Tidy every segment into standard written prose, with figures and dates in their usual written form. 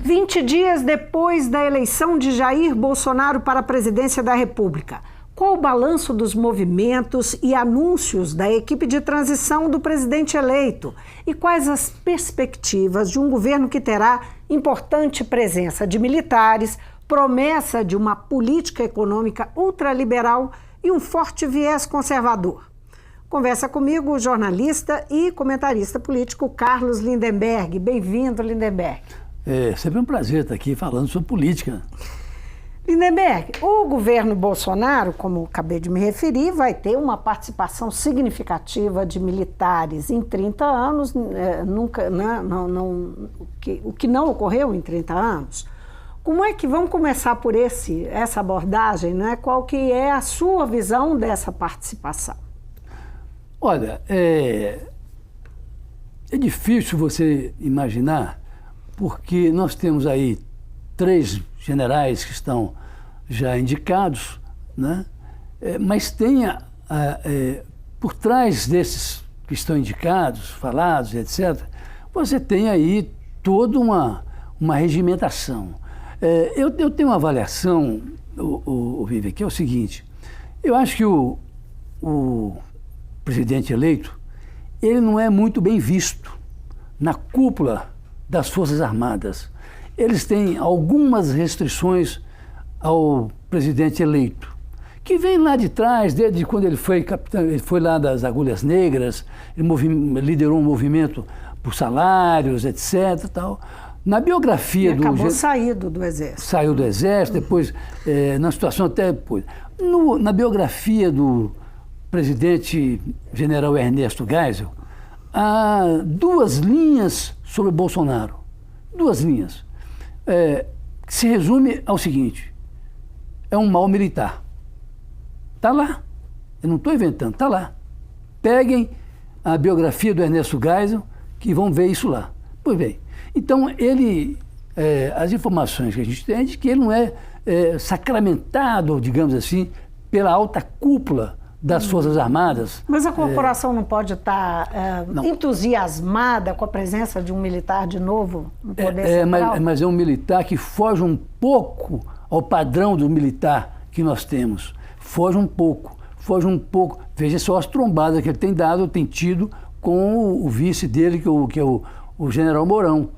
20 dias depois da eleição de Jair Bolsonaro para a presidência da República, qual o balanço dos movimentos e anúncios da equipe de transição do presidente eleito? E quais as perspectivas de um governo que terá importante presença de militares, promessa de uma política econômica ultraliberal e um forte viés conservador? Conversa comigo o jornalista e comentarista político Carlos Lindenberg. Bem-vindo, Lindenberg. É sempre um prazer estar aqui falando sobre política. Lindenberg, o governo Bolsonaro, como acabei de me referir, vai ter uma participação significativa de militares em 30 anos, o que não ocorreu em 30 anos. Como é que vamos começar por essa abordagem, né? Qual que é a sua visão dessa participação? Olha, é difícil você imaginar, porque nós temos aí 3 generais que estão já indicados, né? Mas tem por trás desses que estão indicados, falados, etc., você tem aí toda uma regimentação. Eu tenho uma avaliação, Vivi, que é o seguinte: eu acho que o presidente eleito, ele não é muito bem visto na cúpula das Forças Armadas. Eles têm algumas restrições ao presidente eleito, que vem lá de trás, desde quando ele foi capitão, ele foi lá das Agulhas Negras, ele liderou um movimento por salários, etc. Tal. Na biografia do... acabou saindo do Exército. Saiu do Exército, depois, na situação até depois. Na biografia do presidente general Ernesto Geisel, há 2 linhas sobre Bolsonaro. 2 linhas. Que se resume ao seguinte: é um mau militar. Está lá. Eu não estou inventando, está lá. Peguem a biografia do Ernesto Geisel, que vão ver isso lá. Pois bem, então as informações que a gente tem é de que ele não é sacramentado, digamos assim, pela alta cúpula das Forças Armadas. Mas a corporação não pode estar entusiasmada com a presença de um militar de novo no poder central? Mas é um militar que foge um pouco ao padrão do militar que nós temos. Foge um pouco. Veja só as trombadas que ele tem tido com o vice dele, que é o general Mourão.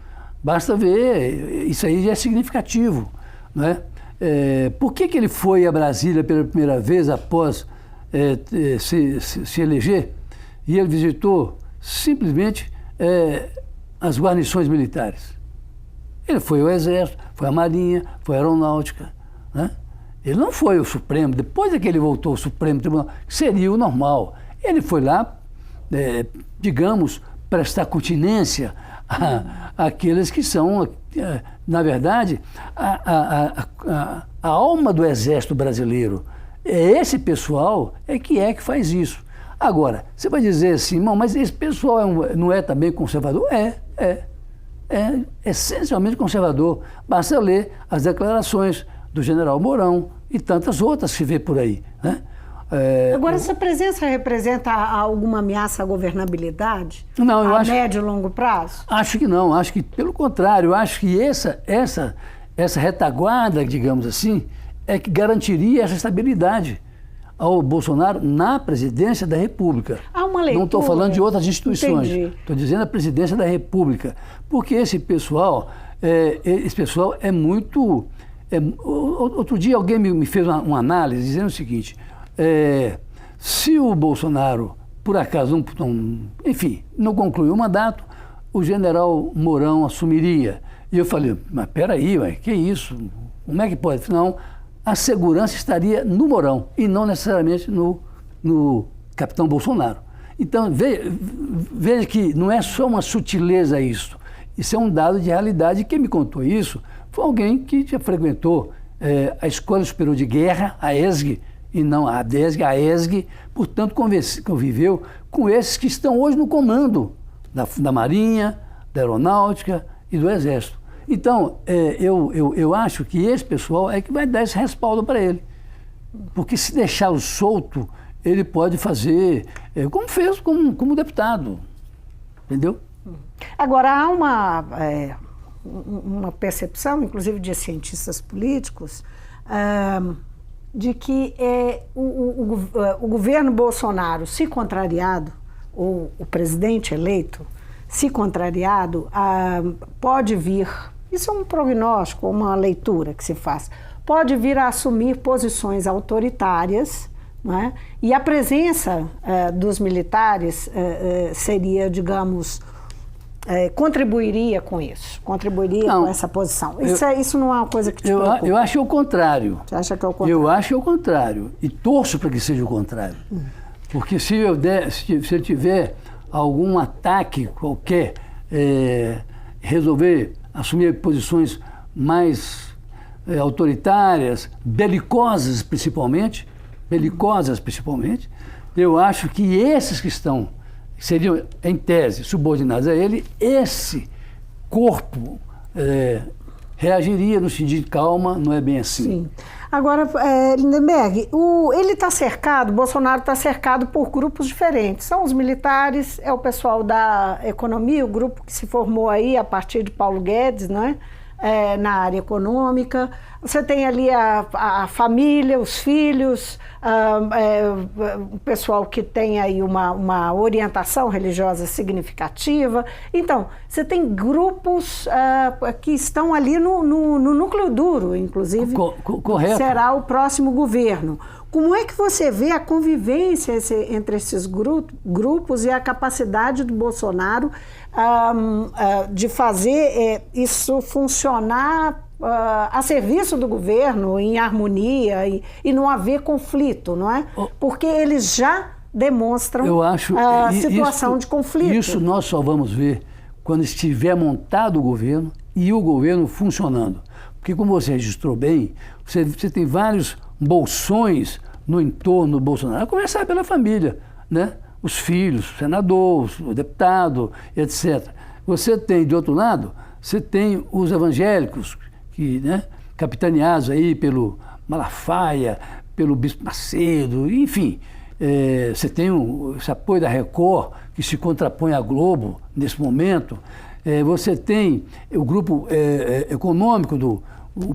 Basta ver, isso aí já é significativo, não é? Por que ele foi a Brasília pela primeira vez após se eleger? E ele visitou simplesmente as guarnições militares. Ele foi ao Exército, foi à Marinha, foi à Aeronáutica, né? Ele não foi ao Supremo, depois que ele voltou ao Supremo Tribunal, que seria o normal. Ele foi lá, digamos, prestar continência àqueles que são, na verdade, a alma do Exército brasileiro. Esse pessoal que faz isso. Agora, você vai dizer assim, mas esse pessoal não é também conservador? É essencialmente conservador. Basta ler as declarações do general Mourão e tantas outras que vê por aí, né? Agora, essa presença representa alguma ameaça à governabilidade? Não, eu acho... A médio e longo prazo? Acho que não. Acho que, pelo contrário, acho que essa retaguarda, digamos assim, é que garantiria essa estabilidade ao Bolsonaro na presidência da República. Há uma leitura... Não estou falando de outras instituições. Estou dizendo a presidência da República. Porque esse pessoal é muito... outro dia alguém me fez uma análise dizendo o seguinte: se o Bolsonaro, por acaso, não concluiu o mandato, o general Mourão assumiria. E eu falei, mas peraí, que isso? Como é que pode? Não, a segurança estaria no Mourão e não necessariamente no capitão Bolsonaro. Então, veja que não é só uma sutileza isso. Isso é um dado de realidade. Quem me contou isso foi alguém que já frequentou a Escola Superior de Guerra, a ESG, e não a ADESG, a ESG, portanto conviveu com esses que estão hoje no comando da Marinha, da Aeronáutica e do Exército. Então, eu acho que esse pessoal é que vai dar esse respaldo para ele. Porque se deixá-lo solto, ele pode fazer como fez como deputado. Entendeu? Agora, há uma percepção, inclusive de cientistas políticos, de que o governo Bolsonaro, se contrariado, ou o presidente eleito, se contrariado, pode vir, isso é um prognóstico, uma leitura que se faz, pode vir a assumir posições autoritárias, não é? E a presença dos militares seria, digamos, contribuiria com isso, com essa posição. Isso não é uma coisa que te preocupa? Eu acho o contrário. Você acha que é o contrário? Eu acho o contrário. E torço para que seja o contrário. Porque se eu tiver algum ataque qualquer, resolver assumir posições mais autoritárias, belicosas principalmente, eu acho que esses que seriam, em tese, subordinados a ele, esse corpo reagiria no sentido de calma, não é bem assim. Sim. Agora, Lindenberg, ele está cercado, Bolsonaro está cercado por grupos diferentes. São os militares, é o pessoal da economia, o grupo que se formou aí a partir de Paulo Guedes, não é? Na área econômica. Você tem ali a família, os filhos, o pessoal que tem aí uma orientação religiosa significativa. Então, você tem grupos que estão ali no núcleo duro, inclusive, correto. Será o próximo governo. Como é que você vê a convivência entre esses grupos e a capacidade do Bolsonaro de fazer isso funcionar a serviço do governo, em harmonia e não haver conflito, não é? Porque eles já demonstram a situação de conflito. Isso nós só vamos ver quando estiver montado o governo e o governo funcionando. Porque, como você registrou bem, você tem vários bolsões no entorno do Bolsonaro, a começar pela família, né? Os filhos, o senador, o deputado, etc. Você tem, de outro lado, você tem os evangélicos, que, né, capitaneados aí pelo Malafaia, pelo Bispo Macedo, enfim. Você tem esse apoio da Record, que se contrapõe à Globo nesse momento. Você tem o grupo econômico do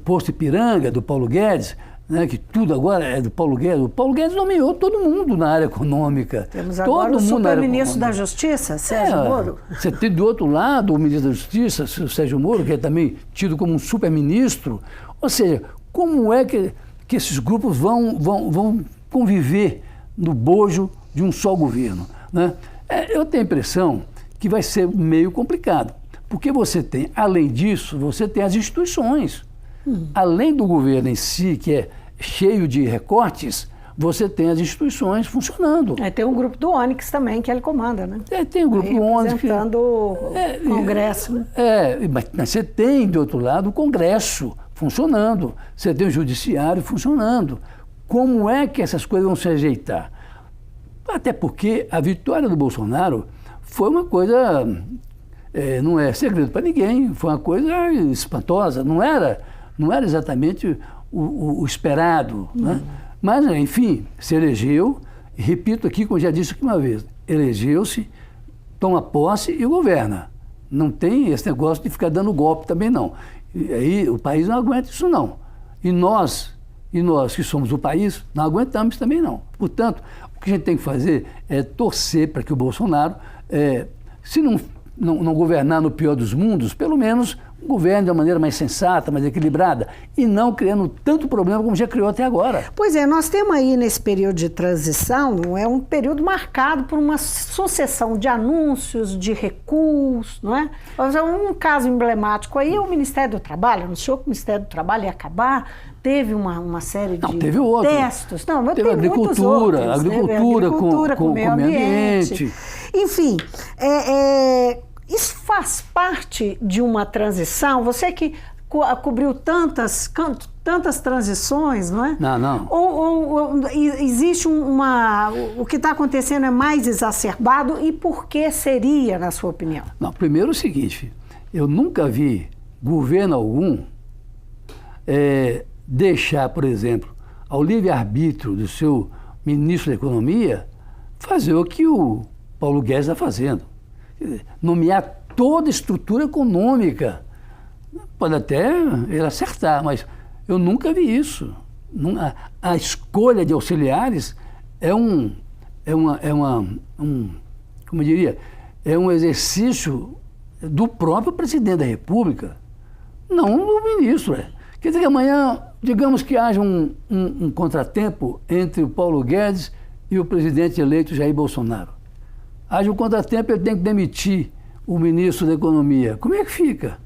Posto Ipiranga, do Paulo Guedes, né, que tudo agora é do Paulo Guedes. O Paulo Guedes nomeou todo mundo na área econômica. Temos agora o super-ministro da Justiça, Sérgio Moro. Você tem do outro lado o ministro da Justiça, o Sérgio Moro, que é também tido como um super-ministro. Ou seja, como é que esses grupos vão conviver no bojo de um só governo, né? Eu tenho a impressão que vai ser meio complicado, porque você tem, além disso, você tem as instituições. Além do governo em si, que é cheio de recortes, você tem as instituições funcionando. Tem um grupo do Onyx também, que ele comanda, né? Tem o grupo do Onyx. Representando o Congresso. Né? Mas você tem, do outro lado, o Congresso funcionando. Você tem o Judiciário funcionando. Como é que essas coisas vão se ajeitar? Até porque a vitória do Bolsonaro foi uma coisa, não é segredo para ninguém, foi uma coisa espantosa, não era exatamente o esperado, né? Mas, enfim, se elegeu, e repito aqui, como já disse aqui uma vez, elegeu-se, toma posse e governa. Não tem esse negócio de ficar dando golpe também, não. E aí o país não aguenta isso, não. E nós que somos o país, não aguentamos também, não. Portanto, o que a gente tem que fazer é torcer para que o Bolsonaro, se não governar no pior dos mundos, pelo menos governe de uma maneira mais sensata, mais equilibrada, e não criando tanto problema como já criou até agora. Pois é, nós temos aí nesse período de transição, um período marcado por uma sucessão de anúncios, de recuos, não é? Um caso emblemático aí é o Ministério do Trabalho, anunciou que o Ministério do Trabalho ia acabar, teve uma série de teve outro. Testos. Não, mas teve agricultura, agricultura com meio ambiente. Enfim, isso faz parte de uma transição? Você que cobriu tantas transições, não é? Não. Ou existe o que está acontecendo é mais exacerbado e por que seria, na sua opinião? Não, primeiro é o seguinte, eu nunca vi governo algum deixar, por exemplo, ao livre-arbítrio do seu ministro da Economia fazer o que o Paulo Guedes está fazendo. Nomear toda a estrutura econômica Pode até ele acertar, mas eu nunca vi isso. A escolha de auxiliares como eu diria, é um exercício do próprio presidente da República, não do ministro. Quer dizer que amanhã, digamos que haja um contratempo entre o Paulo Guedes e o presidente eleito Jair Bolsonaro. Haja um contratempo, ele tem que demitir o ministro da Economia. Como é que fica?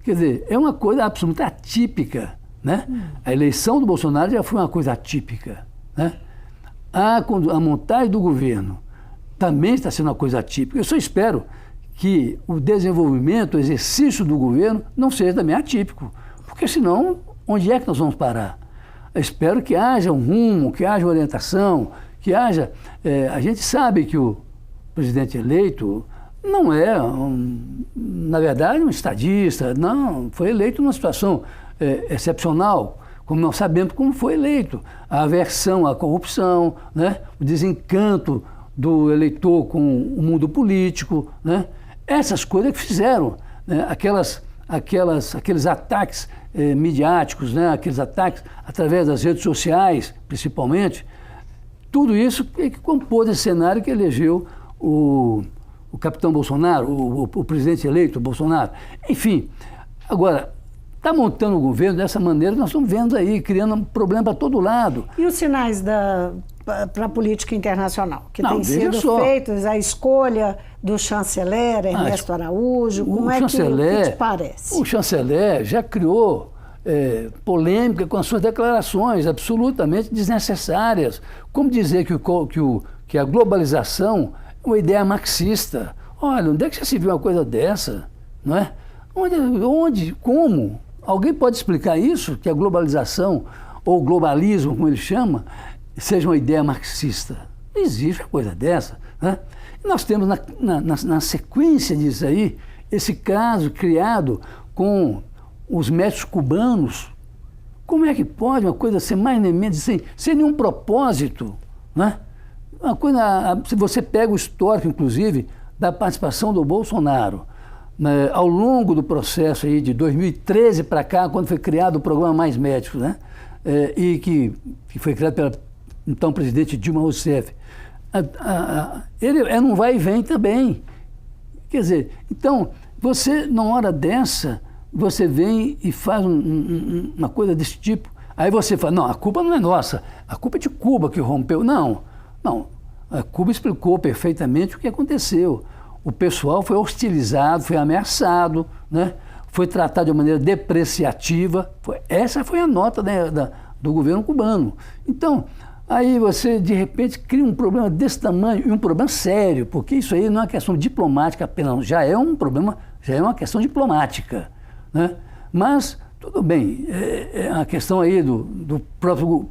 Quer dizer, é uma coisa absolutamente atípica, né? A eleição do Bolsonaro já foi uma coisa atípica, né? A montagem do governo também está sendo uma coisa atípica. Eu só espero que o desenvolvimento, o exercício do governo não seja também atípico, porque senão, onde é que nós vamos parar? Eu espero que haja um rumo, que haja orientação, que haja... a gente sabe que o presidente eleito não é, na verdade, um estadista, não, foi eleito numa situação excepcional, como nós sabemos como foi eleito. A aversão à corrupção, né? O desencanto do eleitor com o mundo político, né? Essas coisas que fizeram, né? Aqueles ataques midiáticos, né? Aqueles ataques através das redes sociais, principalmente, tudo isso que compôs esse cenário que elegeu o capitão Bolsonaro, o presidente eleito Bolsonaro. Enfim, agora, está montando o governo dessa maneira, nós estamos vendo aí, criando um problema para todo lado. E os sinais para a política internacional, que têm sido feitos, a escolha do chanceler Ernesto Araújo, como é que te parece? O chanceler já criou polêmica com as suas declarações absolutamente desnecessárias. Como dizer que a globalização é uma ideia marxista? Olha, onde é que já se viu uma coisa dessa? Não é? Onde? Como? Alguém pode explicar isso? Que a globalização, ou globalismo, como ele chama, seja uma ideia marxista? Não existe uma coisa dessa. Né? E nós temos na sequência disso aí, esse caso criado com os médicos cubanos. Como é que pode uma coisa ser mais nem menos sem nenhum propósito? Né? Uma coisa, se você pega o histórico, inclusive, da participação do Bolsonaro, né, ao longo do processo aí de 2013 para cá, quando foi criado o programa Mais Médicos, né, e que foi criado pela então presidente Dilma Rousseff, ele não vai e vem também. Quer dizer, então, você, na hora dessa, você vem e faz uma coisa desse tipo, aí você fala, não, a culpa não é nossa, a culpa é de Cuba que rompeu. Não, a Cuba explicou perfeitamente o que aconteceu. O pessoal foi hostilizado, foi ameaçado, né? Foi tratado de maneira depreciativa. Essa foi a nota do governo cubano. Então, aí você, de repente, cria um problema desse tamanho, e um problema sério, porque isso aí não é uma questão diplomática apenas, já é um problema, já é uma questão diplomática, né? Mas, tudo bem, é uma questão aí do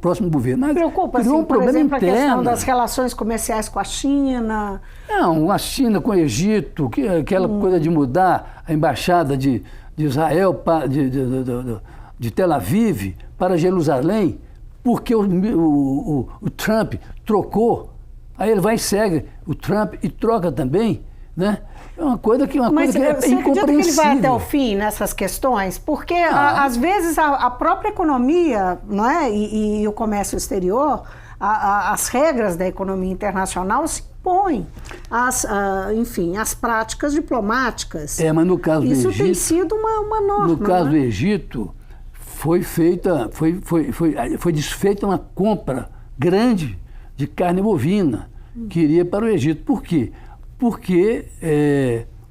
próximo governo. Mas preocupa, assim, por exemplo, interno. A questão das relações comerciais com a China? Não, a China com o Egito, aquela coisa de mudar a embaixada de Israel, de Tel Aviv para Jerusalém, porque o Trump trocou, aí ele vai e segue o Trump e troca também, né? É uma coisa que é incompreensível. Acredita que ele vai até o fim nessas questões? Porque, às vezes, a própria economia, não é? E o comércio exterior, as regras da economia internacional se impõem, enfim, as práticas diplomáticas. Mas no caso do Egito... Isso tem sido uma norma. No caso do Egito, foi desfeita uma compra grande de carne bovina que iria para o Egito. Por quê? Porque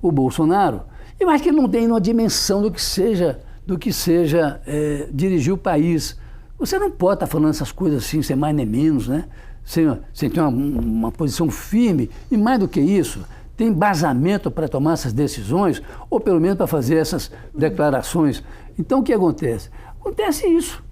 o Bolsonaro, eu acho que ele não tem uma dimensão do que seja dirigir o país. Você não pode estar falando essas coisas assim, sem mais nem menos, né? Sem ter uma posição firme. E mais do que isso, tem embasamento para tomar essas decisões, ou pelo menos para fazer essas declarações. Então, o que acontece? Acontece isso.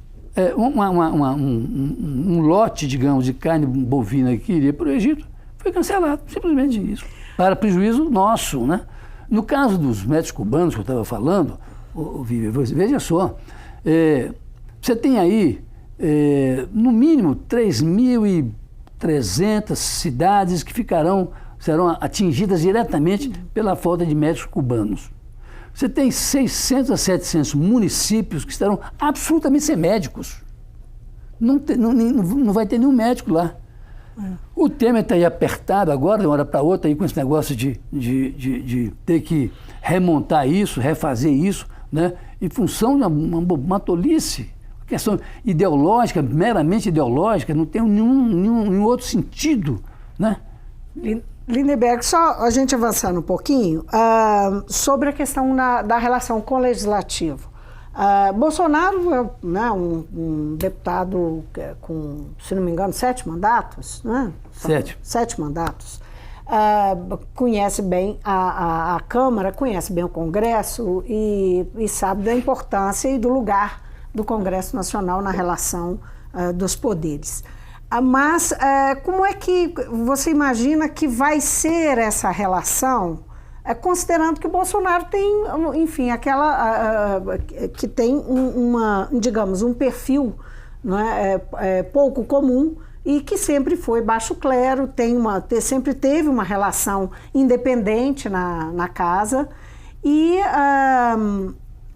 Um lote, digamos, de carne bovina que iria para o Egito foi cancelado, simplesmente isso. Para prejuízo nosso, né? No caso dos médicos cubanos que eu estava falando, veja só, você tem aí, no mínimo, 3.300 cidades que serão atingidas diretamente pela falta de médicos cubanos. Você tem 600 a 700 municípios que estarão absolutamente sem médicos. Não vai ter nenhum médico lá. O Temer está aí apertado agora, de uma hora para outra, aí, com esse negócio de ter que remontar isso, refazer isso, né? Em função de uma tolice, questão ideológica, meramente ideológica, não tem nenhum outro sentido, né? Lindenberg, só a gente avançando um pouquinho, sobre a questão da relação com o Legislativo. Bolsonaro é, né, um deputado com, se não me engano, 7 mandatos, né? 7 mandatos. Conhece bem a Câmara, conhece bem o Congresso e sabe da importância e do lugar do Congresso Nacional na relação dos poderes. Mas como é que você imagina que vai ser essa relação, considerando que o Bolsonaro tem, enfim, que tem digamos, um perfil, não é, pouco comum e que sempre foi baixo clero, sempre teve uma relação independente na casa. E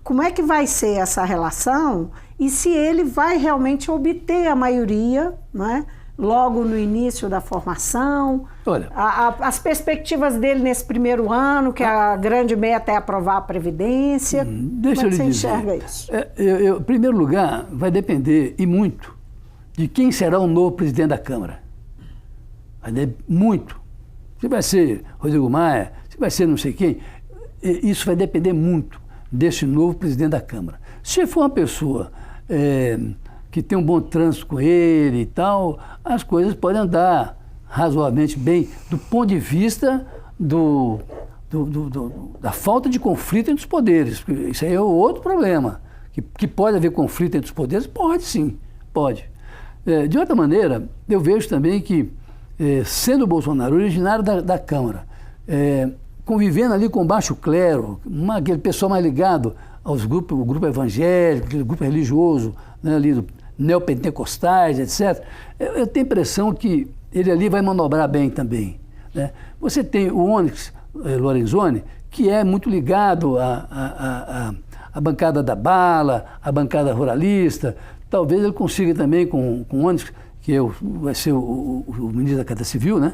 como é que vai ser essa relação e se ele vai realmente obter a maioria, não é? Logo no início da formação? Olha, as perspectivas dele nesse primeiro ano, que a grande meta é aprovar a Previdência. Deixa como é que eu você lhe enxerga dizer. isso? Em primeiro lugar, vai depender, e muito, de quem será o novo presidente da Câmara. Vai depender muito. Se vai ser Rodrigo Maia, se vai ser não sei quem, isso vai depender muito desse novo presidente da Câmara. Se for uma pessoa que tem um bom trânsito com ele e tal, as coisas podem andar razoavelmente bem do ponto de vista da falta de conflito entre os poderes. Isso aí é outro problema. Que pode haver conflito entre os poderes? Pode sim, pode. De outra maneira, eu vejo também que, sendo o Bolsonaro originário da Câmara, convivendo ali com o baixo clero, aquele pessoal mais ligado aos grupos, o grupo evangélico, aquele grupo religioso, né, ali do neopentecostais, etc., eu tenho a impressão que ele ali vai manobrar bem também, né? Você tem o Onyx Lorenzoni, que é muito ligado à bancada da bala, à bancada ruralista. Talvez ele consiga também com o Onyx, que vai ser o ministro da Casa Civil, né?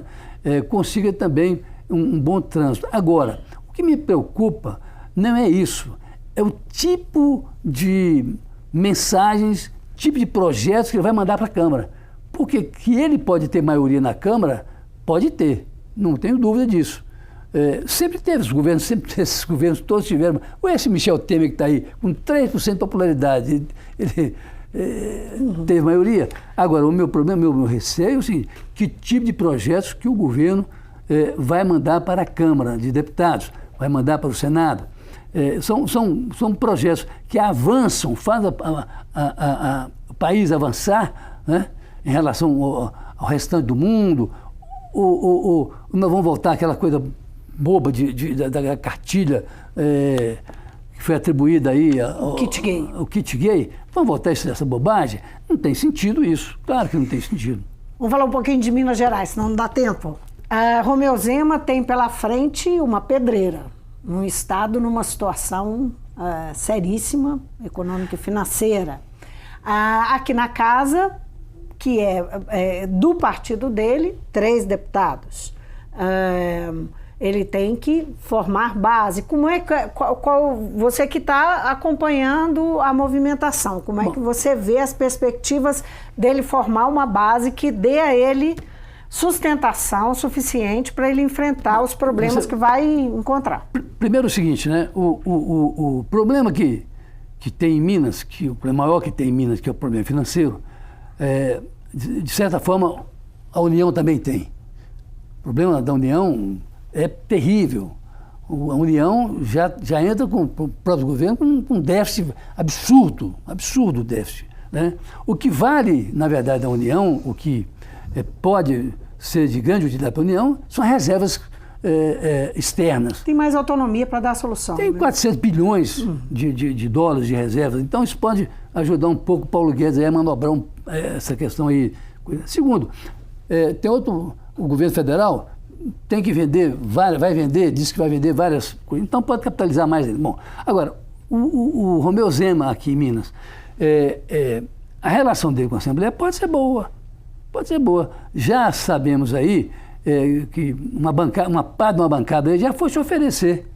Consiga também um bom trânsito. Agora, o que me preocupa não é isso, é o tipo de mensagens, tipo de projetos que ele vai mandar para a Câmara. Porque que ele pode ter maioria na Câmara, pode ter, não tenho dúvida disso. Sempre teve esses governos todos tiveram. Esse Michel Temer que está aí, com 3% de popularidade, ele teve maioria. Agora, o meu problema, o meu receio é o seguinte: que tipo de projetos que o governo vai mandar para a Câmara de Deputados, vai mandar para o Senado. São projetos que avançam, fazem o país avançar, né, em relação ao restante do mundo. Nós vamos voltar àquela coisa boba da cartilha que foi atribuída aí ao kit gay. Vamos voltar a essa bobagem? Não tem sentido isso. Claro que não tem sentido. Vamos falar um pouquinho de Minas Gerais, senão não dá tempo. Romeu Zema tem pela frente uma pedreira. Um Estado numa situação seríssima, econômica e financeira. Aqui na casa, que é do partido dele, 3 deputados. Ele tem que formar base. Como é que você que está acompanhando a movimentação, como é que você vê as perspectivas dele formar uma base que dê a ele sustentação suficiente para ele enfrentar os problemas que vai encontrar? Primeiro o seguinte, né? O problema que tem em Minas, o maior que tem em Minas, que é o problema financeiro, de certa forma a União também tem. O problema da União é terrível. A União já entra com o próprio governo com um déficit absurdo déficit, né? O que vale, na verdade, da União, o que pode ser de grande utilidade para a União, são reservas externas. Tem mais autonomia para dar a solução. Tem 400 bilhões de dólares de reservas, então isso pode ajudar um pouco o Paulo Guedes a manobrar essa questão aí. Segundo, tem o governo federal tem que vender, vai vender, disse que vai vender várias coisas, então pode capitalizar mais ele. Bom, agora, o Romeu Zema aqui em Minas, a relação dele com a Assembleia pode ser boa. Já sabemos aí que uma parte de uma bancada aí já foi se oferecer.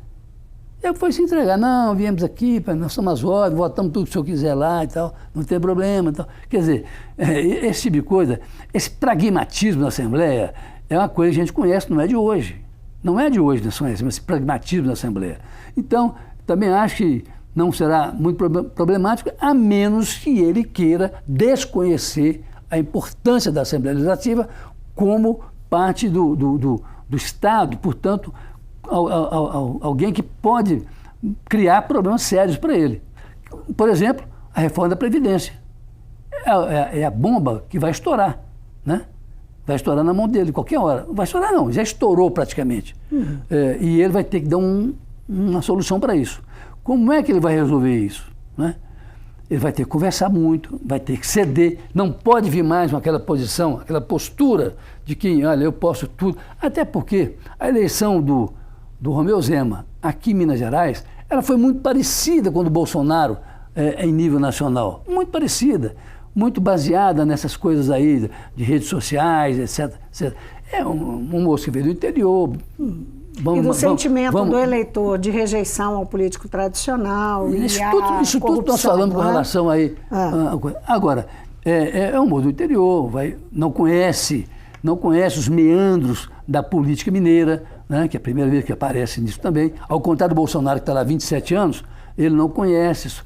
Já foi se entregar. Não, viemos aqui, nós somos as ordens, votamos tudo que o senhor quiser lá e tal, não tem problema e tal. Quer dizer, esse tipo de coisa, esse pragmatismo da Assembleia é uma coisa que a gente conhece, não é de hoje. Não é de hoje, esse pragmatismo da Assembleia. Então, também acho que não será muito problemático, a menos que ele queira desconhecer a importância da Assembleia Legislativa como parte do Estado, portanto, alguém que pode criar problemas sérios para ele. Por exemplo, a reforma da Previdência. É a bomba que vai estourar, né? Vai estourar na mão dele qualquer hora. Vai estourar não, já estourou praticamente. E ele vai ter que dar uma solução para isso. Como é que ele vai resolver isso, né? Ele vai ter que conversar muito, vai ter que ceder, não pode vir mais com aquela posição, aquela postura de que, olha, eu posso tudo. Até porque a eleição do Romeu Zema aqui em Minas Gerais, ela foi muito parecida com a do Bolsonaro em nível nacional. Muito parecida, muito baseada nessas coisas aí de redes sociais, etc. etc. É um moço que veio do interior. E do sentimento do eleitor de rejeição ao político tradicional. Isso tudo nós falamos com relação aí. Agora, é um moço do interior, não conhece os meandros da política mineira, né, que é a primeira vez que aparece nisso também. Ao contrário do Bolsonaro, que está lá há 27 anos, ele não conhece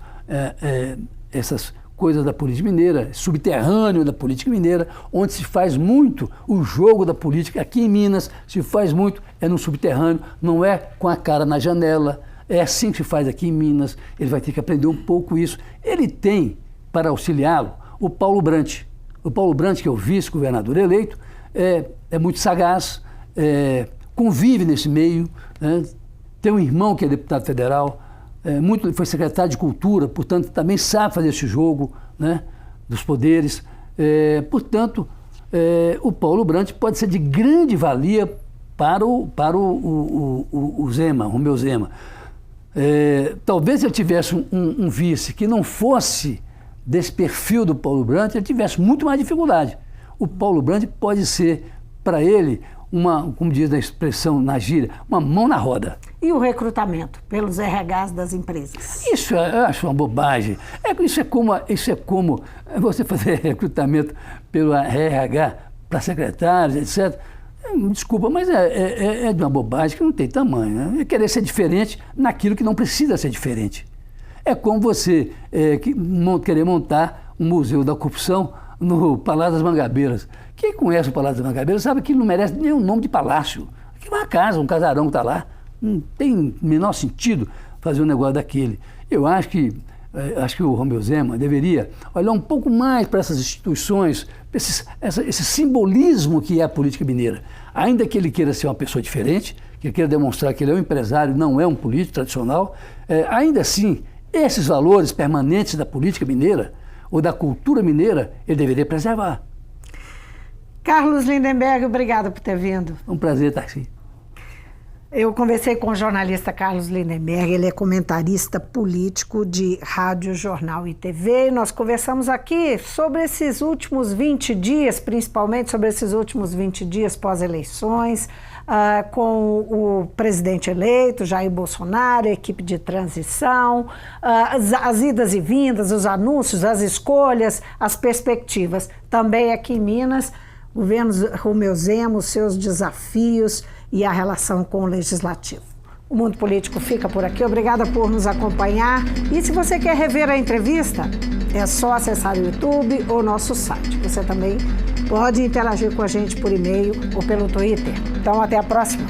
essas coisas da política mineira, subterrâneo da política mineira, onde se faz muito o jogo da política. Aqui em Minas se faz muito, no subterrâneo, não é com a cara na janela. É assim que se faz aqui em Minas. Ele vai ter que aprender um pouco isso. Ele tem, para auxiliá-lo, o Paulo Brandt. O Paulo Brandt, que é o vice-governador eleito, é muito sagaz, convive nesse meio, né? Tem um irmão que é deputado federal, foi secretário de Cultura, portanto, também sabe fazer esse jogo, né, dos poderes. Portanto, o Paulo Brandt pode ser de grande valia para o Zema, o Romeu Zema. Talvez ele tivesse um vice que não fosse desse perfil do Paulo Brandt, ele tivesse muito mais dificuldade. O Paulo Brandt pode ser, para ele, como diz a expressão na gíria, uma mão na roda. E o recrutamento pelos RHs das empresas? Isso eu acho uma bobagem. Isso é como você fazer recrutamento pelo RH para secretários, etc. Desculpa, mas é de uma bobagem que não tem tamanho, né? É querer ser diferente naquilo que não precisa ser diferente. É como você querer montar um museu da corrupção no Palácio das Mangabeiras. Quem conhece o Palácio das Mangabeiras sabe que ele não merece nem o nome de palácio. Aquilo é uma casa, um casarão que está lá. Não tem o menor sentido fazer um negócio daquele. Eu acho que o Romeu Zema deveria olhar um pouco mais para essas instituições, esse simbolismo que é a política mineira. Ainda que ele queira ser uma pessoa diferente, que ele queira demonstrar que ele é um empresário, não é um político tradicional, ainda assim, esses valores permanentes da política mineira ou da cultura mineira, ele deveria preservar. Carlos Lindenberg, obrigada por ter vindo. É um prazer estar aqui. Eu conversei com o jornalista Carlos Lindenberg, ele é comentarista político de rádio, jornal e TV. E nós conversamos aqui sobre esses últimos 20 dias, principalmente sobre esses últimos 20 dias pós-eleições, com o presidente eleito, Jair Bolsonaro, a equipe de transição, as idas e vindas, os anúncios, as escolhas, as perspectivas. Também aqui em Minas, o governo Romeu Zema, os seus desafios e a relação com o Legislativo. O Mundo Político fica por aqui. Obrigada por nos acompanhar. E se você quer rever a entrevista, é só acessar o YouTube ou nosso site. Você também pode interagir com a gente por e-mail ou pelo Twitter. Então, até a próxima.